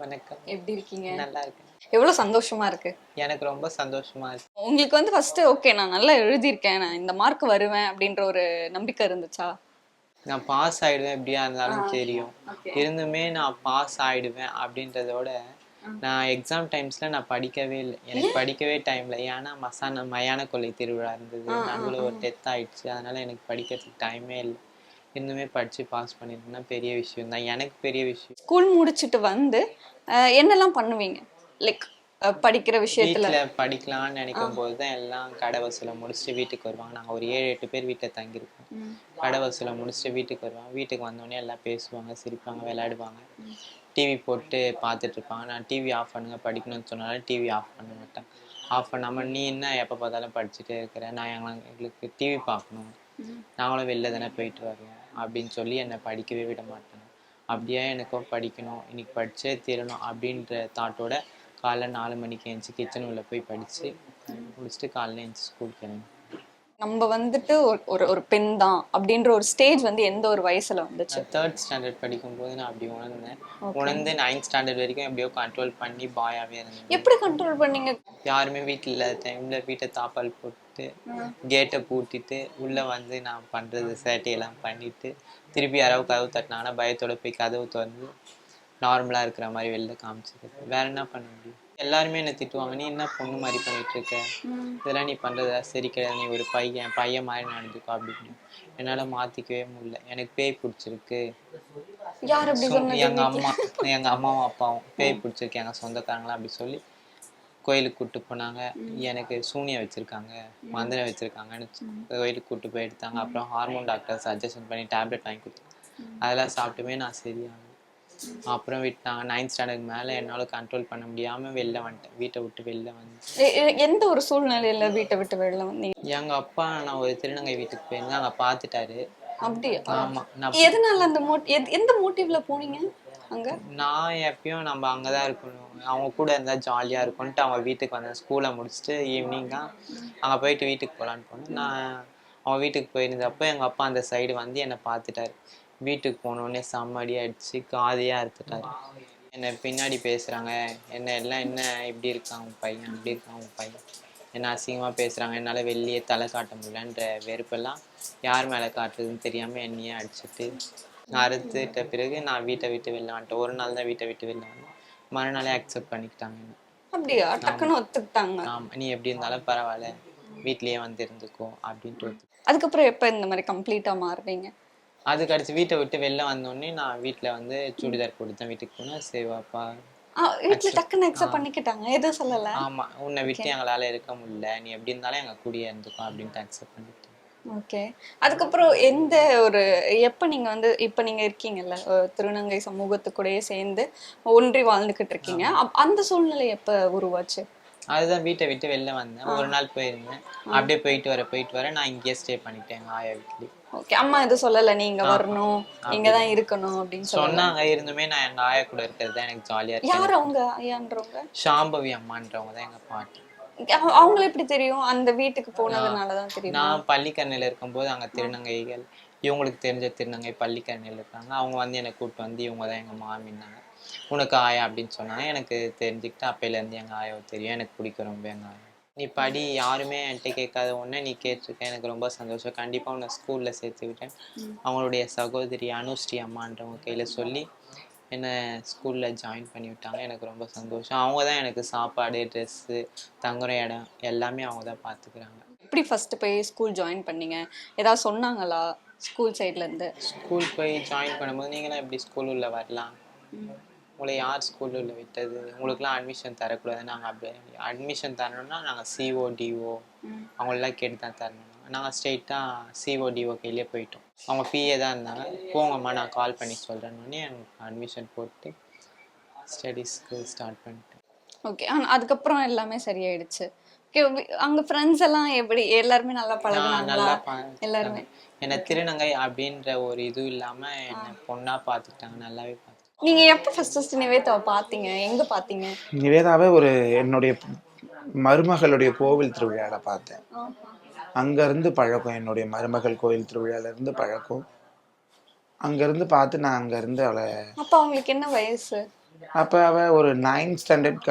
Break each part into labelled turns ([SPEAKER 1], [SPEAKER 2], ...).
[SPEAKER 1] வணக்கம்.
[SPEAKER 2] எப்படி இருக்கீங்க?
[SPEAKER 1] நல்லா இருக்கேன்.
[SPEAKER 2] எவ்வளவு சந்தோஷமா இருக்கு.
[SPEAKER 1] எனக்கு ரொம்ப சந்தோஷமா இருக்கு.
[SPEAKER 2] உங்களுக்கு வந்து ஃபர்ஸ்ட் ஓகே நான் நல்லா எழுதியிருக்கேன், நான் இந்த மார்க் வருவேன் அப்படின்ற ஒரு நம்பிக்கை இருந்துச்சா?
[SPEAKER 1] நான் பாஸ் ஆயிடுவேன் எப்படியா இருந்தாலும் தெரியும்.
[SPEAKER 2] ஓகே.
[SPEAKER 1] இருந்துமே நான் பாஸ் ஆயிடுவேன் அப்படின்றதோட நான் எக்ஸாம் டைம்ஸ்ல நான் படிக்கவே இல்லை. எனக்கு படிக்கவே டைம் இல்லை. ஏன்னா மயான கொள்ளை திருவிழா இருந்தது. நடுவில் ஒரு டெத் ஆயிடுச்சு. அதனால எனக்கு படிக்கிறதுக்கு டைமே இல்லை. இன்னுமே படிச்சு பாஸ் பண்ணிருந்தேன்னா பெரிய விஷயம் தான். எனக்கு பெரிய விஷயம்.
[SPEAKER 2] ஸ்கூல் முடிச்சிட்டு வந்து என்னெல்லாம் பண்ணுவீங்க? லைக் படிக்கிற விஷயத்துல
[SPEAKER 1] வீட்டில் படிக்கலாம்னு நினைக்கும் போது தான் எல்லாம் கடை வசூலை முடிச்சுட்டு வீட்டுக்கு வருவாங்க. நாங்கள் ஒரு 7-8 பேர் வீட்டில் தங்கியிருப்போம். கடை வசூலை முடிச்சுட்டு வீட்டுக்கு வருவாங்க. வீட்டுக்கு வந்தோடனே எல்லாம் பேசுவாங்க, சிரிப்பாங்க, விளையாடுவாங்க, டிவி போட்டு பார்த்துட்டு இருப்பாங்க. நான் டிவி ஆஃப் பண்ணுங்க படிக்கணும்னு சொன்னாலும் டிவி ஆஃப் பண்ண மாட்டேன். ஆஃப் பண்ணாமல் நீ என்ன எப்போ பார்த்தாலும் படிச்சுட்டே இருக்கிற, எங்களுக்கு டிவி பார்க்கணும், நாங்களும் வெளில தானே போயிட்டு வருவோம் அப்படின்னு சொல்லி என்னை படிக்கவே விட மாட்டாங்க. அப்படியே எனக்கும் படிக்கணும், இன்னைக்கு படித்தே தீரணும் அப்படின்ற தாட்டோட காலைல 4 மணிக்கு எழுந்துச்சி கிச்சன் உள்ள போய் படித்து முடிச்சுட்டு காலைல எழுந்துச்சி ஸ்கூல் கிளம்பி.
[SPEAKER 2] நம்ம வந்துட்டு ஒரு ஒரு பெண் தான் அப்படின்ற ஒரு ஸ்டேஜ் வந்து எந்த ஒரு வயசுல வந்துச்சு?
[SPEAKER 1] 3rd ஸ்டாண்டர்ட் படிக்கும்போது நான் அப்படி உணர்ந்து 9th ஸ்டாண்டர்ட் வரைக்கும் எப்படியோ கண்ட்ரோல் பண்ணி பாயாகவே இருந்தேன்.
[SPEAKER 2] எப்படி கண்ட்ரோல் பண்ணீங்க?
[SPEAKER 1] யாருமே வீட்டில் இல்லாத டைமில் வீட்டை தாப்பால் போட்டு கேட்டை பூட்டிட்டு உள்ளே வந்து நான் பண்ணுறது சேட்டையெல்லாம் பண்ணிவிட்டு திருப்பி யாராவது கதவு தட்டினாங்கன்னா பயத்தோட போய் கதவு திறந்து நார்மலாக இருக்கிற மாதிரி வெளில காமிச்சிருக்கு. வேற என்ன பண்ண முடியும்? எல்லாருமே என்னை திட்டுவாங்க, நீ என்ன பொண்ணு மாதிரி பண்ணிட்டு இருக்க, இதெல்லாம் நீ பண்ணுறதா சரி கிடையாது, நீ ஒரு பையன் மாதிரி நடந்துக்கோ அப்படின்னு. என்னால் மாற்றிக்கவே முடியல. எனக்கு பேய் பிடிச்சிருக்கு.
[SPEAKER 2] யார் அப்படி சொன்னது?
[SPEAKER 1] எங்கள் அம்மாவும் அப்பாவும் பேய் பிடிச்சிருக்கு எங்கள் சொந்தக்காரங்களாம் அப்படி சொல்லி கோயிலுக்கு கூப்பிட்டு போனாங்க. எனக்கு சூனியம் வச்சுருக்காங்க, மந்திரம் வச்சுருக்காங்கன்னு கோயிலுக்கு கூப்பிட்டு போய் எடுத்தாங்க. அப்புறம் ஹார்மோன் டாக்டர் சஜஷன் பண்ணி டேப்லெட் வாங்கி கொடுத்தாங்க. அதெல்லாம் சாப்பிட்டுமே நான் சரியானேன். அப்புறம் விட்டாங்க. 9th ஸ்டாண்டர்ட் மேலே என்னால் கண்ட்ரோல் பண்ண முடியாமல் வெளில வந்துட்டேன். வீட்டை விட்டு வெளில வந்து
[SPEAKER 2] எந்த ஒரு சூழ்நிலையில வீட்டை விட்டு வெளில வந்தீங்க?
[SPEAKER 1] எங்கள் அப்பா நான் ஒரு திருநங்கை வீட்டுக்கு போயிருந்தேன், அங்கே பார்த்துட்டாரு.
[SPEAKER 2] அப்படியா?
[SPEAKER 1] ஆமாம். நான்
[SPEAKER 2] எதனால அந்த எந்த மோட்டிவ்ல போனீங்க அங்க?
[SPEAKER 1] நான் எப்பயும் நம்ம அங்கே தான் இருக்கணும், அவங்க கூட இருந்தால் ஜாலியாக இருக்கும்ன்ட்டு அவங்க வீட்டுக்கு வந்தேன். ஸ்கூலை முடிச்சுட்டு ஈவினிங் தான் அங்கே போயிட்டு வீட்டுக்கு போகலான்னு போனேன். நான் அவங்க வீட்டுக்கு போயிருந்தப்போ எங்கள் அப்பா அந்த சைடு வந்து என்னை பார்த்துட்டாரு. வீட்டுக்கு போனோடனே செம்ம அடி அடிச்சு காதையாக அறுத்துட்டாரு. என்னை பின்னாடி பேசுகிறாங்க, என்ன இப்படி இருக்கான் உன் பையன், அப்படி இருக்கான் உன் பையன், என்ன அசிங்கமாக பேசுகிறாங்க, என்னால் வெளியே தலை காட்ட முடியலன்ற வெறுப்பெல்லாம் யார் மேலே காட்டுறதுன்னு தெரியாமல் என்னையே அடிச்சுட்டு அறுத்துட்ட பிறகு நான் வீட்டை விட்டு வெளில வந்துட்டேன். ஒரு நாள் தான் வீட்டை விட்டு வெளில வந்தேன். மறுநாளே அக்செப்ட் பண்ணிக்கிட்டாங்க.
[SPEAKER 2] அப்படியா? டக்குன்னு ஒத்துக்கிட்டாங்க.
[SPEAKER 1] ஆமாம், நீ எப்படி இருந்தாலும் பரவாயில்ல, வீட்லேயே வந்து இருந்துக்கோ அப்படின்ட்டு.
[SPEAKER 2] அதுக்கப்புறம் எப்போ இந்த மாதிரி கம்ப்ளீட்டாக மாறுறீங்க?
[SPEAKER 1] அதுக்கு அடுத்து வீட்டை விட்டு வெளில வந்தோடனே நான் வீட்டில் வந்து சுடிதார் போட்டு தான் வீட்டுக்கு போனேன். சேவாப்பா
[SPEAKER 2] வீட்டில் டக்குன்னு அக்செப்ட் பண்ணிக்கிட்டாங்க, எதுவும் சொல்லலை?
[SPEAKER 1] ஆமாம், உன்னை விட்டு எங்களால் இருக்க முடியல, நீ எப்படி இருந்தாலும் எங்கள் கூடயே இருந்துக்கும் அப்படின்ட்டு அக்செப்ட் பண்ணிட்டேன்.
[SPEAKER 2] ஓகே. அதுக்கப்புறம் எந்த ஒரு எப்போ நீங்கள் வந்து இப்போ நீங்கள் இருக்கீங்கல்ல திருநங்கை சமூகத்துக்கூடயே சேர்ந்து ஒன்றி வாழ்ந்துக்கிட்டு இருக்கீங்க, அந்த சூழ்நிலை எப்போ உருவாச்சு?
[SPEAKER 1] அதுதான் வீட்டை விட்டு வெளில வந்தேன். ஒரு நாள் போயிருந்தேன். அப்படியே போயிட்டு வர நான் இங்கேயே ஸ்டே பண்ணிட்டேன் எங்கள் ஆயா வீட்லேயே.
[SPEAKER 2] ஓகே. அம்மா எதுவும் சொல்லலை நீங்க வரணும் இங்க தான் இருக்கணும் அப்படின்னு
[SPEAKER 1] சொன்னாங்க. இருந்துமே நான் எங்கள் ஆயா கூட இருக்கிறது தான் எனக்கு ஜாலியாக இருக்கு.
[SPEAKER 2] யார் அவங்க ஐயான்றவங்க?
[SPEAKER 1] சாம்பவி அம்மான்றவங்க தான் எங்கள் பாட்டி.
[SPEAKER 2] அவங்கள எப்படி தெரியும்? அந்த வீட்டுக்கு போனதுனாலதான் தெரியும்.
[SPEAKER 1] நான் பள்ளிக்கரணையில் இருக்கும்போது அங்கே திருநங்கைகள், இவங்களுக்கு தெரிஞ்ச திருநங்கை பள்ளிக்கரணையில் இருக்காங்க. அவங்க வந்து என்னை கூப்பிட்டு வந்து இவங்க தான் எங்கள் மாமின்னாங்க. உனக்கு ஆயா அப்படின்னு சொன்னாங்க. எனக்கு தெரிஞ்சுக்கிட்டு அப்பையிலேருந்து எங்கள் ஆயாவை தெரியும். எனக்கு பிடிக்கும் ரொம்ப எங்கள் ஆயா. நீ படி, யாருமே என்கிட்ட கேட்காத ஒன்று நீ கேட்டிருக்கேன், எனக்கு ரொம்ப சந்தோஷம். கண்டிப்பாக உன்னை ஸ்கூலில் சேர்த்து விட்டேன். அவங்களுடைய சகோதரி அனுஸ்ரீ அம்மான்றவங்க கையில் சொல்லி என்னை ஸ்கூலில் ஜாயின் பண்ணி விட்டாங்க. எனக்கு ரொம்ப சந்தோஷம். அவங்க தான் எனக்கு சாப்பாடு, ட்ரெஸ்ஸு, தங்குற இடம் எல்லாமே அவங்க தான் பார்த்துக்கிறாங்க.
[SPEAKER 2] எப்படி ஃபஸ்ட்டு போய் ஸ்கூல் ஜாயின் பண்ணீங்க? ஏதாவது சொன்னாங்களா ஸ்கூல் சைட்லேருந்து?
[SPEAKER 1] ஸ்கூல் போய் ஜாயின் பண்ணும்போது நீங்களாம் எப்படி ஸ்கூல் உள்ள வரலாம், உங்களை யார் ஸ்கூலில் உள்ள விட்டது, உங்களுக்குலாம் அட்மிஷன் தரக்கூடாது, நாங்கள் அப்படி அட்மிஷன் தரணும்னா நாங்கள் சிஓ டிஓ அவங்களெலாம் கேட்டு தான் தரணும். நாங்கள் ஸ்ட்ரெயிட்டாக சிஓ டிஓ கையிலே போயிட்டோம். அவங்க பிஏ தான் இருந்தாங்க. போங்கம்மா நான் கால் பண்ணி சொல்கிறேன்னொடனே எனக்கு அட்மிஷன் போட்டு ஸ்டடீஸ்க்கு ஸ்டார்ட் பண்ணிட்டேன்.
[SPEAKER 2] ஓகே. அதுக்கப்புறம் எல்லாமே சரியாயிடுச்சு. அங்கே ஃப்ரெண்ட்ஸ் எல்லாம் எப்படி? எல்லாருமே நல்லா பழகுனாங்களா? எல்லாருமே
[SPEAKER 1] என்னை திருநங்கை அப்படின்ற ஒரு இது இல்லாமல் என்னை பொண்ணாக பார்த்துக்கிட்டாங்க, நல்லாவே பார்த்து.
[SPEAKER 2] நீங்க எப்போ ஃபர்ஸ்ட் நிவேதாவை பார்த்தீங்க? எங்க பார்த்தீங்க?
[SPEAKER 3] நிவேதாவை ஒரு என்னுடைய மருமகளுடைய கோவில் திருவிழால பார்த்தேன். அங்கேருந்து பழக்கம், என்னுடைய மருமகள் கோயில் திருவிழாலேருந்து பழக்கம். அங்கேருந்து பார்த்து நான் அங்கேருந்து அவளை.
[SPEAKER 2] அப்போ அவங்களுக்கு என்ன வயசு?
[SPEAKER 3] அப்போ அவள் ஒரு 9th ஸ்டாண்டர்ட்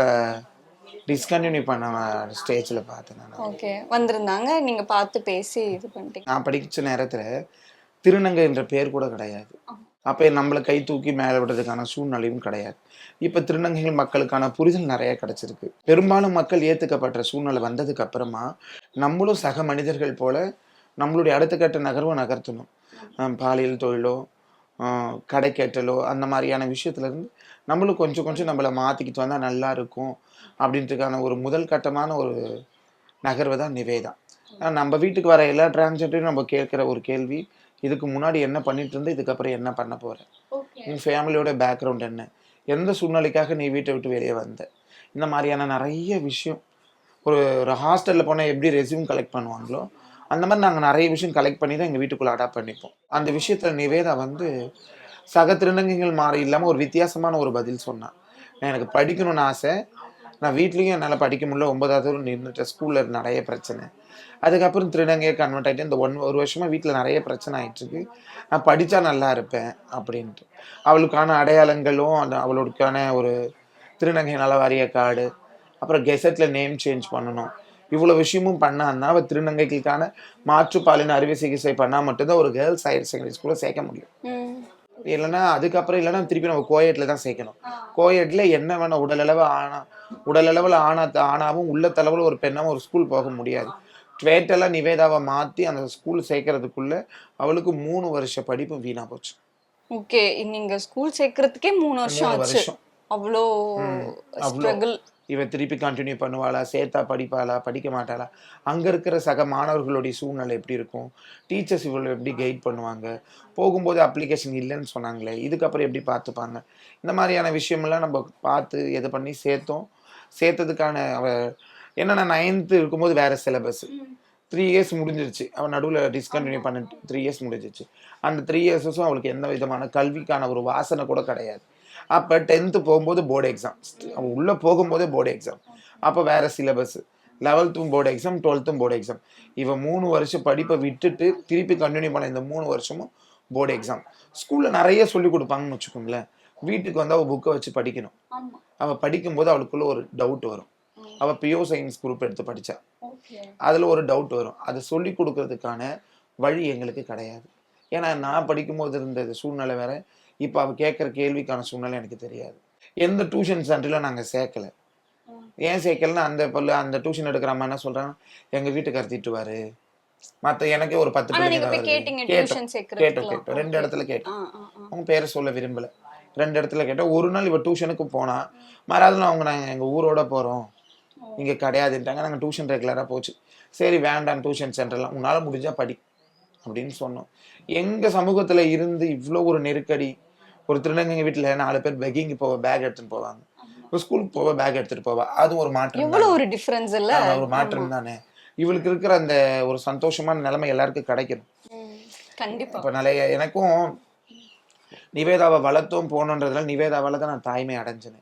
[SPEAKER 3] டிஸ்கண்டினியூ பண்ண ஸ்டேஜில் பார்த்தேன் நான்.
[SPEAKER 2] ஓகே, வந்திருந்தாங்க, நீங்க பார்த்து பேசி இது பண்ணிட்டீங்க.
[SPEAKER 3] நான் படித்த நேரத்தில் திருநங்கை என்ற பேர் கூட கிடையாது. அப்போ நம்மளை கை தூக்கி மேலே விடுறதுக்கான சூழ்நிலையும் கிடையாது. இப்போ திருநங்கைகள் மக்களுக்கான புரிதல் நிறைய கிடைச்சிருக்கு. பெரும்பாலும் மக்கள் ஏற்றுக்கப்பட்ட சூழ்நிலை வந்ததுக்கு அப்புறமா நம்மளும் சக மனிதர்கள் போல நம்மளுடைய அடுத்த கட்ட நகர்வை நகர்த்தணும். பாலியல் தொழிலோ கடைக்கேட்டலோ அந்த மாதிரியான விஷயத்துலேருந்து நம்மளும் கொஞ்சம் கொஞ்சம் நம்மளை மாற்றிக்கிட்டு வந்தால் நல்லா இருக்கும் அப்படின்றதுக்கான ஒரு முதல் கட்டமான ஒரு நகர்வு தான் நிவேதா. நம்ம வீட்டுக்கு வர எல்லா டிரான்ஸ்ஜெண்டரையும் நம்ம கேட்குற ஒரு கேள்வி, இதுக்கு முன்னாடி என்ன பண்ணிட்டு இருந்து இதுக்கப்புறம் என்ன பண்ண போகிற, உன் ஃபேமிலியோட பேக்ரவுண்ட் என்ன, எந்த சூழ்நிலைக்காக நீ வீட்டை விட்டு வெளியே வந்த, இந்த மாதிரியான நிறைய விஷயம். ஒரு ஹாஸ்டலில் போனால் எப்படி ரெஸ்யூம் கலெக்ட் பண்ணுவாங்களோ அந்த மாதிரி நாங்கள் நிறைய விஷயம் கலெக்ட் பண்ணி தான் எங்கள் வீட்டுக்குள்ளே அடாப்ட் பண்ணிப்போம். அந்த விஷயத்தில் நிவேதா வந்து சக திருநங்கைகள் மாறி இல்லாமல் ஒரு வித்தியாசமான ஒரு பதில் சொன்னான். எனக்கு படிக்கணும்னு ஆசை, நான் வீட்லேயும் என்னால் படிக்க முடியல, 9வது நின்றுட்டேன், ஸ்கூலில் நிறைய பிரச்சனை, அதுக்கப்புறம் திருநங்கையை கன்வெர்ட் ஆகிட்டு இந்த ஒரு வருஷமாக வீட்டில் நிறைய பிரச்சனை ஆகிட்டுருக்கு, நான் படித்தா நல்லா இருப்பேன் அப்படின்ட்டு. அவளுக்கான அடையாளங்களும் அந்த அவளுக்கான ஒரு திருநங்கை நல வாரிய கார்டு, அப்புறம் கெசட்டில் நேம் சேஞ்ச் பண்ணணும், இவ்வளோ விஷயமும் பண்ணான்னா அவள் திருநங்கைகளுக்கான மாற்றுப்பாலின அறுவை சிகிச்சை பண்ணால் மட்டும்தான் ஒரு கேர்ள்ஸ் ஹையர் செகண்டரி ஸ்கூலில் சேர்க்க முடியும். இல்லைன்னா அதுக்கப்புறம் இல்லைன்னா திருப்பி நம்ம கோயட்டில் தான் சேர்க்கணும். கோயட்டில் என்ன வேணால் உடலளவில் ஆனாவும் உள்ளத்தளவில் ஒரு பெண்ணாவும் ஒரு ஸ்கூல் போக முடியாது. ட்வேட்டெல்லாம் நிவேதாவை மாற்றி அந்த ஸ்கூல் சேர்க்கறதுக்குள்ள அவளுக்கு 3 வருஷ படிப்பு வீணாக போச்சு.
[SPEAKER 2] ஓகே, நீங்க ஸ்கூல் சேர்க்கறதுக்கே 3 வருஷம் ஆச்சு. அவ்வளோ ஸ்ட்ரகிள்.
[SPEAKER 3] இவ திருப்பி கண்டினியூ பண்ணுவாளா, சேர்த்தா படிப்பாளா, படிக்க மாட்டாளா, அங்கே இருக்கிற சக மாணவர்களுடைய சூழ்நிலை எப்படி இருக்கும், டீச்சர்ஸ் இவ்வளோ எப்படி கைட் பண்ணுவாங்க, போகும்போது அப்ளிகேஷன் இல்லைன்னு சொன்னாங்களே இதுக்கப்புறம் எப்படி பார்த்துப்பாங்க, இந்த மாதிரியான விஷயமெல்லாம் நம்ம பார்த்து இது பண்ணி சேர்த்ததுக்கான என்னென்னா 9th இருக்கும்போது வேறு சிலபஸ் 3 இயர்ஸ் முடிஞ்சிருச்சு. அவள் நடுவில் டிஸ்கண்டினியூ பண்ணிட்டு 3 இயர்ஸ் முடிஞ்சிருச்சு. அந்த 3 இயர்ஸும் அவளுக்கு எந்த விதமான கல்விக்கான ஒரு வாசனை கூட கிடையாது. அப்போ 10th போகும்போது போர்டு எக்ஸாம், அவள் உள்ளே போகும்போதே போர்டு எக்ஸாம், அப்போ வேறு syllabus, 11th board exam, 12th board exam. இவன் 3 வருஷம் படிப்பை விட்டுட்டு திருப்பி கண்டினியூ பண்ண இந்த 3 வருஷமும் போர்டு எக்ஸாம். ஸ்கூலில் நிறைய சொல்லிக் கொடுப்பாங்கன்னு வச்சுக்கோங்களேன். வீட்டுக்கு வந்து அவள் புக்கை வச்சு படிக்கணும். அவள் படிக்கும்போது அவளுக்குள்ள ஒரு டவுட் வரும். அவள் பியோ சயின்ஸ் குரூப் எடுத்து படித்தா, அதில் ஒரு டவுட் வரும். அதை சொல்லி கொடுக்கறதுக்கான வழி எங்களுக்கு கிடையாது. ஏன்னா நான் படிக்கும்போது இருந்த சூழ்நிலை வேற, இப்போ அவள் கேட்குற கேள்விக்கான சூழ்நிலை எனக்கு தெரியாது. எந்த டியூஷன் சென்டரில் நாங்கள் சேர்க்கலை. ஏன் சேர்க்கலைன்னா அந்த டியூஷன் எடுக்கிற அம்மா என்ன சொல்கிறாங்க, எங்கள் வீட்டுக்கார திட்டுவார், மற்ற எனக்கே ஒரு 10 பிள்ளைங்க கேட்டோம். 2 இடத்துல கேட்டோம். அவங்க பேரை சொல்ல விரும்பலை. 2 இடத்துல கேட்டோம். ஒரு நாள் இவ டியூஷனுக்கு போனால் மறாவது நாங்கள் எங்கள் ஊரோட போகிறோம், இங்கே கிடையாதுன்ட்டாங்க. நாங்கள் டியூஷன் ரெகுலராக போச்சு. சரி வேண்டாம் டியூஷன் சென்டர்லாம், உன்னால் முடிஞ்சால் படி அப்படின்னு சொன்னோம். எங்கள் சமூகத்தில் இருந்து இவ்வளோ ஒரு நெருக்கடி. ஒரு திருநங்கை வீட்டில் 4 பேர் பெக்கிங்கு போவ பேக் எடுத்துகிட்டு போவாங்க, ஒரு ஸ்கூலுக்கு போவ பேக் எடுத்துகிட்டு போவா, அது ஒரு மாற்றம்.
[SPEAKER 2] எவ்வளோ ஒரு டிஃபரன்ஸ் இல்லை,
[SPEAKER 3] ஒரு மாற்றம் தானே. இவளுக்கு இருக்கிற அந்த ஒரு சந்தோஷமான நிலைமை எல்லாருக்கும் கிடைக்கணும்.
[SPEAKER 2] கண்டிப்பாக.
[SPEAKER 3] இப்போ நிறைய எனக்கும் நிவேதாவை வளர்த்தோம் போகணுன்றதுனால நிவேதாவால் தான் நான் தாய்மை அடைஞ்சேன்.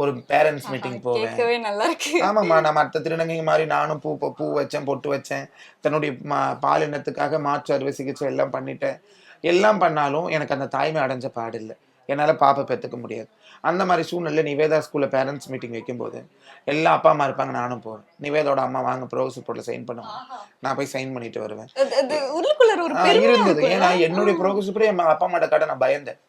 [SPEAKER 3] ஒரு பேரண்ட்ஸ் மீட்டிங் போவேன்.
[SPEAKER 2] நல்லா இருக்கு.
[SPEAKER 3] ஆமாம்மா, நான் மற்ற திருநங்கைங்க மாதிரி நானும் பூ வச்சேன், பொட்டு வச்சேன், தன்னுடைய பாலினத்துக்காக மாற்று அறுவை சிகிச்சை எல்லாம் பண்ணிட்டேன். எல்லாம் பண்ணாலும் எனக்கு அந்த தாய்மை அடைஞ்ச பாடு இல்லை. என்னால் பாப்பை பெற்றுக்க முடியாது. அந்த மாதிரி சூழ்நிலை நிவேதா ஸ்கூலில் பேரண்ட்ஸ் மீட்டிங் வைக்கும்போது எல்லா அப்பா அம்மா இருப்பாங்க, நானும் போவேன். நிவேதோட அம்மா வாங்க ப்ரோக்ரஸ் ரிப்போர்ட்டில் சைன் பண்ணுவாங்க, நான் போய் சைன் பண்ணிட்டு வருவேன். இருந்தது. ஏன்னா என்னுடைய ப்ரோக்ரஸ் ரிப்போர்ட் என் அப்பா அம்மாட்ட காட்ட நான் பயந்தேன்.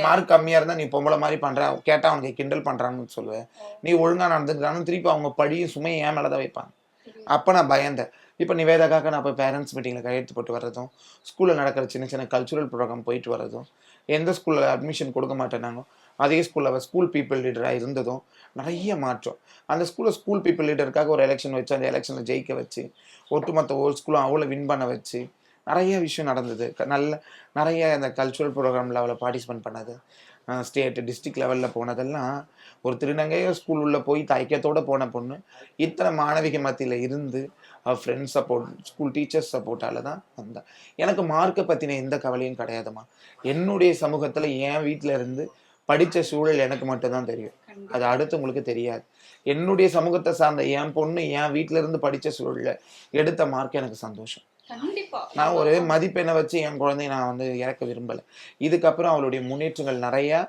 [SPEAKER 3] மார்க் கம்மியா இருந்தா நீ பொம்பளை மாதிரி பண்ற, கேட்டா அவனுக்கு கிண்டல் பண்றாங்கன்னு சொல்லுவேன், நீ ஒழுங்கா நடந்துக்கிறான்னு திருப்பி அவங்க படியும் சுமையை ஏன் மேலதான் வைப்பாங்க. அப்ப நான் பயந்தேன். இப்போ நிவேதாக்காக நான் போய் பேரண்ட்ஸ் மீட்டிங்கில் கையெழுத்து போட்டு வர்றதும், ஸ்கூலில் நடக்கிற சின்ன கல்ச்சுரல் ப்ரோக்ராம் போயிட்டு வர்றதும், எந்த ஸ்கூலில் அட்மிஷன் கொடுக்க மாட்டேனாங்க அதே ஸ்கூலில் அவள் ஸ்கூல் பீப்புள் லீடராக இருந்ததும் நிறைய மாற்றம். அந்த ஸ்கூல் பீப்புள் லீடருக்காக ஒரு எலெக்ஷன் வச்சு அந்த எலெக்ஷனில் ஜெயிக்க வச்சு ஒட்டுமொத்த ஒரு ஸ்கூலும் அவளை வின் பண்ண வச்சு நிறைய விஷயம் நடந்தது. நிறைய அந்த கல்ச்சுரல் ப்ரோக்ராமில் அவளை பார்ட்டிசிபேட் பண்ணது, ஸ்டேட் டிஸ்ட்ரிக்ட் லெவலில் போனதெல்லாம் ஒரு திருநங்கையோ ஸ்கூல் உள்ளே போய் தைக்கத்தோடு போன பொண்ணு இத்தனை மாணவிக மத்தியில் இருந்து அவள் ஃப்ரெண்ட்ஸ் சப்போர்ட், ஸ்கூல் டீச்சர்ஸ் சப்போர்ட்டால் தான் வந்தேன். எனக்கு மார்க்கை பற்றின எந்த கவலையும் கிடையாதுமா. என்னுடைய சமூகத்தில் என் வீட்டில் இருந்து படித்த சூழல் எனக்கு மட்டும்தான் தெரியும், அது அடுத்தவங்களுக்கு தெரியாது. என்னுடைய சமூகத்தை சார்ந்த என் பொண்ணு என் வீட்டில இருந்து படித்த சூழலில் எடுத்த மார்க் எனக்கு சந்தோஷம். நான் ஒரு மதிப்பெண்ணை வச்சு என் குழந்தைய நான் இறக்க விரும்பலை. இதுக்கப்புறம் அவளுடைய முன்னேற்றங்கள் நிறையா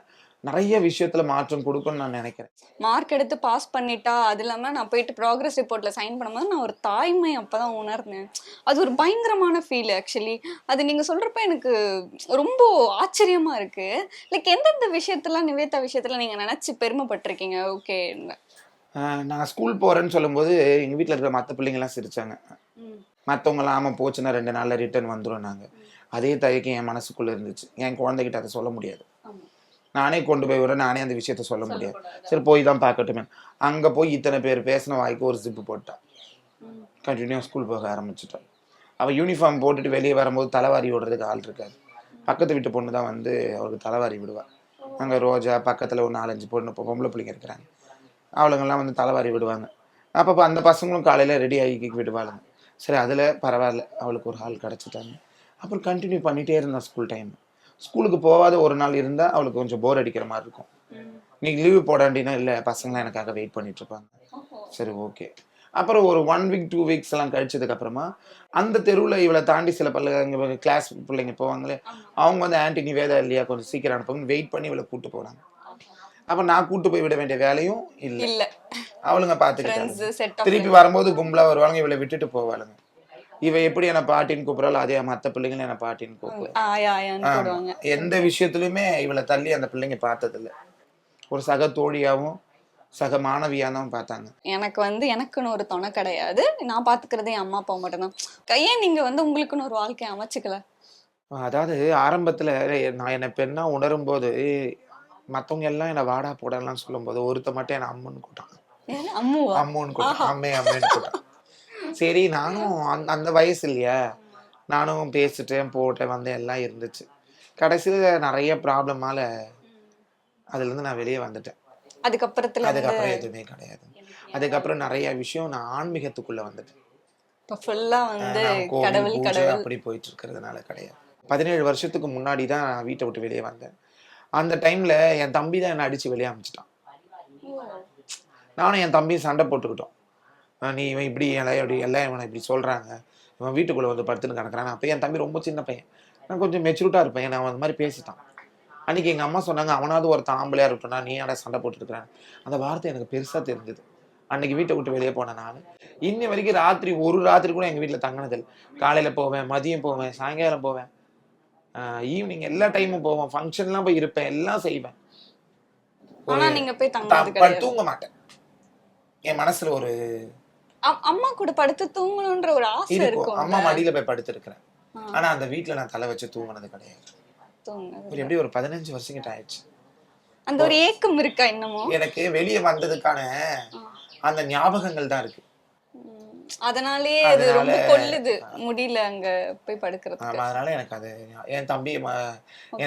[SPEAKER 3] நிறைய விஷயத்துல மாற்றம் கொடுக்கும்னு நான் நினைக்கிறேன்.
[SPEAKER 2] மார்க் எடுத்து பாஸ் பண்ணிட்டா அது இல்லாம நான் போயிட்டு ப்ராக்ரஸ் ரிப்போர்ட்ல சைன் பண்ணும்போது நான் ஒரு தாய்மை அப்பதான் உணர்ந்தேன். அது ஒரு பயங்கரமான ஃபீல் ஆக்சுவலி. அது நீங்க சொல்றப்ப எனக்கு ரொம்ப ஆச்சரியமா இருக்கு. லைக் எந்தெந்த விஷயத்தெல்லாம் நிவேதா விஷயத்துல நீங்க நினைச்சு பெருமைப்பட்டிருக்கீங்க? ஓகே.
[SPEAKER 3] நான் ஸ்கூல் போறேன்னு சொல்லும்போது எங்க வீட்டில் இருக்கிற மற்ற பிள்ளைங்கலாம் சிரிச்சாங்க. மற்றவங்களாம் ஆமாம் போச்சுன்னா 2 நாள்ல ரிட்டர்ன் வந்துடும். அதே தயக்கம் என் மனசுக்குள்ள இருந்துச்சு. என் குழந்தைகிட்ட அதை சொல்ல முடியாது. நானே கொண்டு போய் விட நானே அந்த விஷயத்த சொல்ல முடியாது. சரி போய் தான் பார்க்கட்டுமே. அங்க போய் இத்தனை பேர் பேசின வாய்க்கு ஒரு ஜிப்பு போட்டா. கண்டினியூ ஸ்கூல் போக ஆரம்பிச்சுட்டான். அவள் யூனிஃபார்ம் போட்டுட்டு வெளியே வரும்போது தலைவாரி விடுறதுக்கு ஆள் இருக்காது. பக்கத்து வீட்டு பொண்ணு தான் வந்து அவளுக்கு தலைவாரி விடுவாள். அங்கே ரோஜா பக்கத்தில் ஒரு 4-5 பொண்ணு இப்போ பொம்பளை பிள்ளைங்க இருக்கிறாங்க. அவளுங்கெல்லாம் வந்து தலைவாரி விடுவாங்க. அப்போ அந்த பசங்களும் காலையில் ரெடி ஆகி விடுவாளுங்க. சரி அதில் பரவாயில்ல, அவளுக்கு ஒரு ஆள் கிடச்சிட்டாங்க. அப்புறம் கண்டினியூ பண்ணிகிட்டே இருந்தான் ஸ்கூல் டைம். ஸ்கூலுக்கு போகாத ஒரு நாள் இருந்தால் அவளுக்கு கொஞ்சம் போர் அடிக்கிற மாதிரி இருக்கும். இன்னைக்கு லீவு போடாண்டினா இல்லை பசங்களாம் எனக்காக வெயிட் பண்ணிட்டு இருப்பாங்க. சரி ஓகே. அப்புறம் ஒரு 1 வீக் 2 வீக்ஸ் எல்லாம் கழிச்சதுக்கு அப்புறமா அந்த தெருவில் இவளை தாண்டி சில பல்ல கிளாஸ் பிள்ளைங்க போவாங்களே, அவங்க வந்து ஆன்டி நீ வேதா இல்லையா கொஞ்சம் சீக்கிரம் அனுப்புங்க வெயிட் பண்ணி இவளை கூட்டு போனாங்க. அப்ப நான் கூட்டு போய் விட வேண்டிய வேலையும் இல்லை. அவளுங்க பார்த்துக்கிட்டாங்க. திருப்பி வரும்போது கும்பலா வருவாங்க, இவளை விட்டுட்டு போவாளுங்க. இவ எப்படி என்ன பாட்டின்னு கூப்பிடறாலும் அதே மற்ற பிள்ளைங்களும் என்ன பாட்டின்னு கூப்பிடுவாங்க. எந்த விஷயத்துலயுமே இவளை தள்ளி அந்த பிள்ளைங்க பார்த்ததில்லை. ஒரு சக தோழியாவும் சக மாணவியானவும் பார்த்தாங்க.
[SPEAKER 2] எனக்கு வந்து எனக்குன்னு ஒரு துணை கிடையாது, நான் பாத்துக்கிறதே என் அம்மா அப்பா மட்டும்தான். ஏன் நீங்க வந்து உங்களுக்குன்னு ஒரு வாழ்க்கையை அமைச்சுக்கல?
[SPEAKER 3] அதாவது ஆரம்பத்துல நான் என்னை பெண்ணா உணரும் போது மத்தவங்க எல்லாம் என்ன வாடா போடலாம் சொல்லும் போது ஒருத்த மட்டும் என்ன அம்முன்னு கூட்டான். அம்முன்னு கூட்டான். அம்மேன்னு கூட்டான். சரி நானும் அந்த வயசு இல்லையா, நானும் பேசிட்டேன் போட்டேன் வந்தேன் எல்லாம் இருந்துச்சு. கடைசியில நிறைய ப்ராப்ளமால அதுல இருந்து நான் வெளியே வந்துட்டேன். அதுக்கப்புறம் எதுவுமே கிடையாது. அதுக்கப்புறம் நிறைய விஷயம் நான் ஆன்மீகத்துக்குள்ள வந்துட்டேன். அப்படி போயிட்டு இருக்கிறதுனால கிடையாது. 17 வருஷத்துக்கு முன்னாடி தான் வீட்டை விட்டு வெளியே வந்தேன். அந்த டைம்ல என் தம்பி தான் என்னை அடிச்சு வெளியே அமிச்சிட்டான். நானும் என் தம்பியும் சண்டை போட்டுக்கிட்டோம். நீ இவன் இப்படி எல்லாம் இவனை இப்படி சொல்றாங்க, இவன் வீட்டுக்குள்ள வந்து படுத்துன்னு கிடக்குறான். அப்போ என் தம்பி ரொம்ப சின்ன பையன், நான் கொஞ்சம் மெச்சூர்டா இருப்பேன். நான் அந்த மாதிரி பேசிட்டான். அன்னைக்கு எங்க அம்மா சொன்னாங்க, அவனாவது ஒரு ஆம்பளையா இருக்கட்டும்னா நீ யாரா சண்டை போட்டு இருக்கிறான். அந்த வார்த்தை எனக்கு பெருசா தெரிஞ்சது. அன்னைக்கு வீட்டை விட்டு வெளியே போனேன். நான் இன்னி வரைக்கும் ஒரு ராத்திரி கூட எங்க வீட்டுல தங்கினதில்லை. காலையில போவேன், மதியம் போவேன், சாயங்காலம் போவேன், ஈவினிங் எல்லா டைமும் போவேன், ஃபங்க்ஷன்லாம் போய் இருப்பேன், எல்லாம் செய்வேன். தூங்க மாட்டேன். என் மனசுல ஒரு
[SPEAKER 2] அம்மா கூட படுத்து தூங்கணும்ன்ற ஒரு ஆசை இருக்கும்.
[SPEAKER 3] அம்மா மடியில போய் படுத்து இருக்கிறேன். ஆனா அந்த வீட்டுல நான் தலை வச்சு தூங்கினது கிடையாது. எப்படி ஒரு 15 வருஷம் கிட்ட ஆயிடுச்சு.
[SPEAKER 2] அந்த ஒரு ஏக்கம் இருக்கா இன்னமும்?
[SPEAKER 3] எனக்கு வெளியே வந்ததுக்கான அந்த ஞாபகங்கள் தான் இருக்கு.
[SPEAKER 2] அதனாலேயே அது ரொம்ப கொல்லுது, முடியல அங்க போய் படுக்கிறதுக்கு.
[SPEAKER 3] அதனால எனக்கு அது என்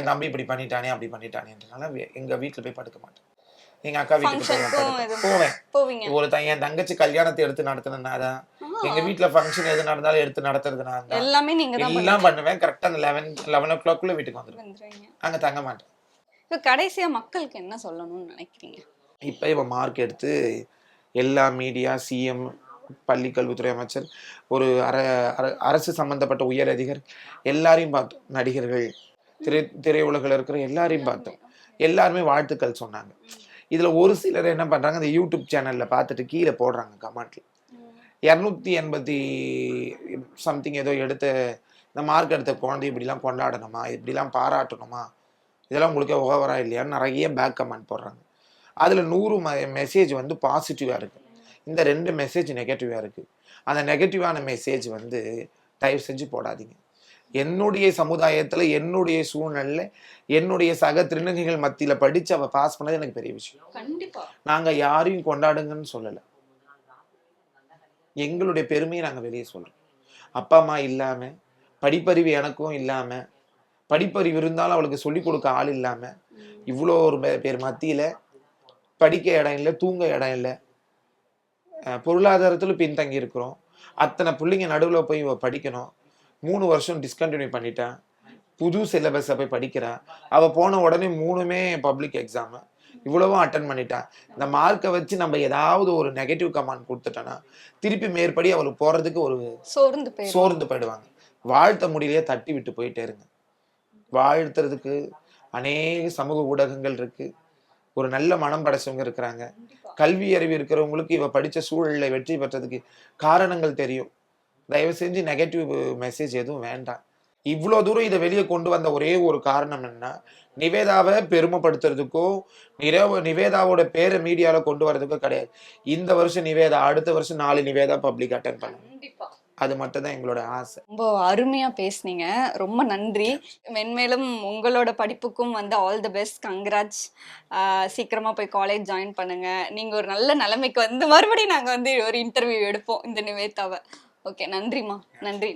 [SPEAKER 3] தம்பி இப்படி பண்ணிட்டானே அப்படி பண்ணிட்டானேன்றனால எங்க வீட்டுல போய் படுக்க மாட்டேன். எங்க அக்கா வீட்டுக்கு போவேன். என் தங்கச்சி கல்யாணத்தை எடுத்து நடத்தினாதான், எங்க வீட்டுல ஃபங்க்ஷன் எது நடந்தாலும் எடுத்து நடத்துறதுனா
[SPEAKER 2] எல்லாமே நீங்க தான்
[SPEAKER 3] எல்லாம் பண்ணுவேன். கரெக்டா அந்த 11 o'clock வீட்டுக்கு வந்துருவேன். அங்க தங்க மாட்டேன்.
[SPEAKER 2] இப்ப கடைசியா மக்களுக்கு என்ன சொல்லணும்னு நினைக்கிறீங்க?
[SPEAKER 3] இப்ப இவ மார்க் எடுத்து எல்லா மீடியா, சிஎம், பள்ளி கல்வித்துறை அமைச்சர், ஒரு அரசு சம்பந்தப்பட்ட உயர் அதிகாரி எல்லாரையும் பார்த்தோம். நடிகர்கள், திரையுலகில் இருக்கிற எல்லாரையும் பார்த்தோம். எல்லாருமே வாழ்த்துக்கள் சொன்னாங்க. இதுல ஒரு சிலர் என்ன பண்றாங்க, இந்த யூடியூப் சேனல்ல பார்த்துட்டு கீழே போடுறாங்க கமெண்ட்ல 280 சம்திங் ஏதோ எடுத்த இந்த மார்க் எடுத்த குழந்தை இப்படிலாம் கொண்டாடணுமா, இப்படிலாம் பாராட்டணுமா, இதெல்லாம் உங்களுக்கு ஓவரா இல்லையான்னு நிறைய பேக் கமெண்ட் போடுறாங்க. அதுல 100 மெசேஜ் வந்து பாசிட்டிவா இருக்கு, இந்த 2 மெசேஜ் நெகட்டிவா இருக்கு. அந்த நெகட்டிவான மெசேஜ் வந்து தயவு செஞ்சு போடாதீங்க. என்னுடைய சமுதாயத்துல, என்னுடைய சூழ்நிலையில, என்னுடைய சக திருநங்கைகள் மத்தியில படிச்சு அவ பாஸ் பண்ணது எனக்கு பெரிய விஷயம். நாங்க யாரையும் கொண்டாடுங்கன்னு சொல்லல, எங்களுடைய பெருமையை நாங்க வெளியே சொல்றோம். அப்பா அம்மா இல்லாம, படிப்பறிவு எனக்கும் இல்லாம, படிப்பறிவு இருந்தாலும் அவளுக்கு சொல்லிக் கொடுக்க ஆள் இல்லாம, இவ்வளோ ஒரு பேர் மத்தியில படிக்க இடம் இல்லை, தூங்க இடம் இல்லை, பொருளாதாரத்துல பின்தங்கி இருக்கிறோம். அத்தனை பிள்ளைங்க நடுவுல போய் படிக்கணும். 3 வருஷம் டிஸ்கண்டினியூ பண்ணிட்டான். புது சிலபஸை போய் படிக்கிறான். அவ போன உடனே 3மே பப்ளிக் எக்ஸாம், இவ்வளவும் அட்டன் பண்ணிட்டான். இந்த மார்க்கை வச்சு நம்ம ஏதாவது ஒரு நெகட்டிவ் கமெண்ட் கொடுத்துட்டோன்னா திருப்பி மேற்படி அவளுக்கு போறதுக்கு ஒரு சோர்ந்து போயிடுவாங்க. வாழ்த்த முடியலையே தட்டி விட்டு போயிட்டே இருங்க. வாழ்த்துறதுக்கு அநேக சமூக ஊடகங்கள் இருக்கு, ஒரு நல்ல மனம் படைச்சவங்க இருக்கிறாங்க, கல்வி அறிவு இருக்கிறவங்களுக்கு இவ படிச்ச சூழல்ல வெற்றி பெற்றதுக்கு காரணங்கள் தெரியும். தயவு செஞ்சு நெகட்டிவ் மெசேஜ் எதுவும் வேண்டாம். இவ்வளோ தூரம் இதை வெளியே கொண்டு வந்த ஒரே ஒரு காரணம் என்ன, நிவேதாவை பெருமைப்படுத்துறதுக்கோ நிவேதாவோட பேரை மீடியால கொண்டு வர்றதுக்கோ கிடையாது. இந்த வருஷம் நிவேதா, அடுத்த வருஷம் 4 நிவேதா பப்ளிக் அட்டென்ட் பண்ணணும். அது மட்டும் தான் எங்களோட ஆசை.
[SPEAKER 2] ரொம்ப அருமையா பேசுனீங்க, ரொம்ப நன்றி. மென்மேலும் உங்களோட படிப்புக்கும் வந்து ஆல் தி பெஸ்ட், கங்க்ராட்ஸ். சீக்கிரமா போய் காலேஜ் ஜாயின் பண்ணுங்க. நீங்க ஒரு நல்ல நிலைமைக்கு வந்து மறுபடியும் நாங்க வந்து ஒரு இன்டர்வியூ எடுப்போம் இந்த நிவேதாவை. ஓகே, நன்றிம்மா. நன்றி.